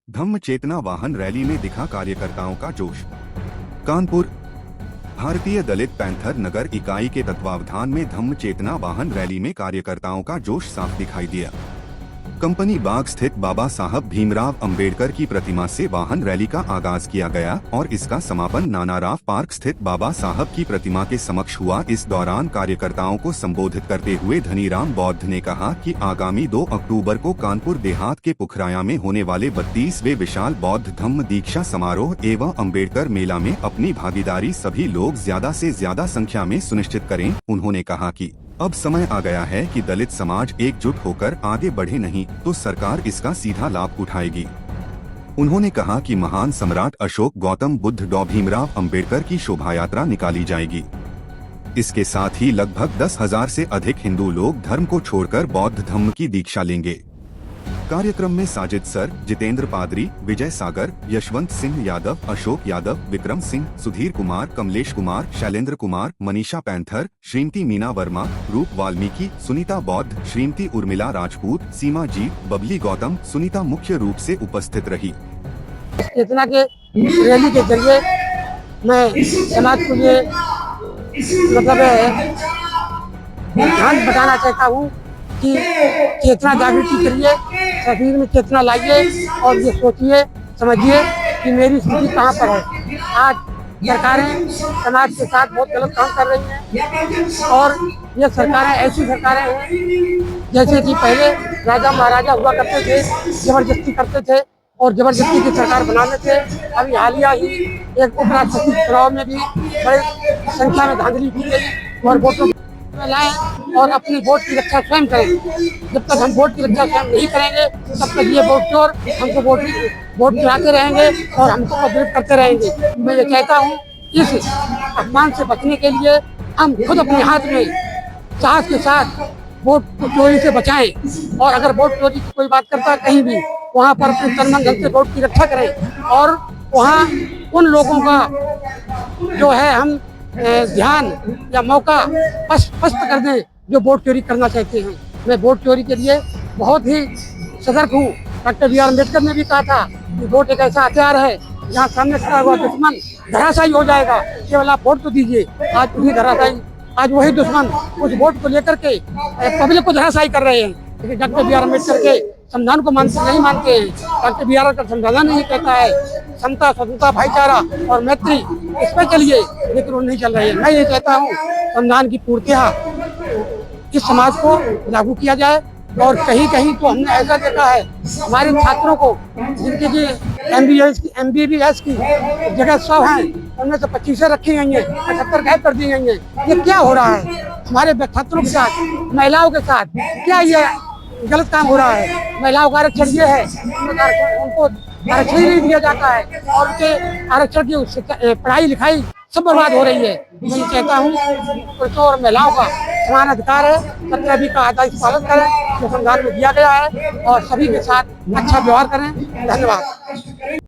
धम्म चेतना वाहन रैली में दिखा कार्यकर्ताओं का जोश। कानपुर भारतीय दलित पैंथर नगर इकाई के तत्वावधान में धम्म चेतना वाहन रैली में कार्यकर्ताओं का जोश साफ दिखाई दिया। कंपनी बाग स्थित बाबा साहब भीमराव अंबेडकर की प्रतिमा से वाहन रैली का आगाज किया गया और इसका समापन नानाराव पार्क स्थित बाबा साहब की प्रतिमा के समक्ष हुआ। इस दौरान कार्यकर्ताओं को संबोधित करते हुए धनीराम बौद्ध ने कहा कि आगामी 2 अक्टूबर को कानपुर देहात के पुखराया में होने वाले 32वें विशाल बौद्ध धम्म दीक्षा समारोह एवं अंबेडकर मेला में अपनी भागीदारी सभी लोग ज्यादा से ज्यादा संख्या में सुनिश्चित करें। उन्होंने कहा कि अब समय आ गया है कि दलित समाज एकजुट होकर आगे बढ़े, नहीं तो सरकार इसका सीधा लाभ उठाएगी। उन्होंने कहा कि महान सम्राट अशोक गौतम बुद्ध डॉ भीमराव अंबेडकर की शोभा यात्रा निकाली जाएगी। इसके साथ ही लगभग 10,000 से अधिक हिंदू लोग धर्म को छोड़कर बौद्ध धम्म की दीक्षा लेंगे। कार्यक्रम में साजिद सर, जितेंद्र पादरी, विजय सागर, यशवंत सिंह यादव, अशोक यादव, विक्रम सिंह, सुधीर कुमार, कमलेश कुमार, शैलेंद्र कुमार, मनीषा पैंथर, श्रीमती मीना वर्मा, रूप वाल्मीकि, सुनीता बौद्ध, श्रीमती उर्मिला राजपूत, सीमा जीत, बबली गौतम, सुनीता मुख्य रूप से उपस्थित रही। चेतना के रैली के जरिए मैं समाज को ये ध्यान बताना चाहता हूँ कि चेतना जागृति करिए, शरीर में चेतना लाइए और ये सोचिए समझिए कि मेरी स्थिति कहाँ पर है। आज सरकारें समाज के साथ बहुत गलत काम कर रही हैं और ये सरकारें ऐसी सरकारें हैं जैसे कि पहले राजा महाराजा हुआ करते थे, जबरदस्ती करते थे और जबरदस्ती की सरकार बनाते थे। अभी हालिया ही एक उपराष्ट्रपति चुनाव में भी बड़ी संख्या में धांधली की गई और वोटों लाएं और अपनी वोट की रक्षा स्वयं करें। जब तक हम वोट की रक्षा स्वयं नहीं करेंगे तब तक ये वोट चोर हमको वोट गिराते रहेंगे और हमको प्रभावित करते रहेंगे। मैं ये कहता हूँ इस अपमान से बचने के लिए हम खुद अपने हाथ में साहस के साथ वोट चोरी से बचाएं और अगर वोट चोरी की कोई बात करता है कहीं भी, वहाँ पर अपने तन मन धन से वोट की रक्षा करें और वहाँ उन लोगों का जो है हम ध्यान या मौका स्पष्ट कर दें जो वोट चोरी करना चाहते हैं। मैं वोट चोरी के लिए बहुत ही सतर्क हूँ। डॉक्टर बी आर अम्बेडकर ने भी कहा था कि वोट एक ऐसा हथियार है जहाँ सामने खड़ा हुआ दुश्मन धराशायी हो जाएगा, केवल आप वोट तो दीजिए। आज वही धराशायी, आज वही दुश्मन उस वोट को लेकर के पब्लिक को धराशायी कर रहे हैं। लेकिन डॉक्टर बी आर अम्बेडकर के संविधान को नहीं मानते हैं। डॉक्टर बी आर का संविधान नहीं कहता है समता, स्वतंत्रता, भाईचारा और मैत्री, इस पर चलिए, लेकिन वो नहीं चल रहे हैं। मैं ये कहता हूँ संविधान की पूर्णतः इस समाज को लागू किया जाए और कहीं कहीं तो हमने ऐसा देखा है हमारे छात्रों को जिनकी की MBBS की जगह 100 हैं, उनमें से 25 रखी गई हैं, 75 गायब कर दी गई हैं। ये क्या हो रहा है हमारे छात्रों के साथ, महिलाओं के साथ? क्या ये गलत काम हो रहा है? महिलाओं का आरक्षण ये है, उनको आरक्षण नहीं दिया जाता है और उनके आरक्षण की पढ़ाई लिखाई सब बर्बाद हो रही है। मैं ये कहता हूँ पुरुषों और महिलाओं का समान अधिकार है, सभी का आदेश पालन करें जो संविधान में दिया गया है और सभी के साथ अच्छा व्यवहार करें। धन्यवाद।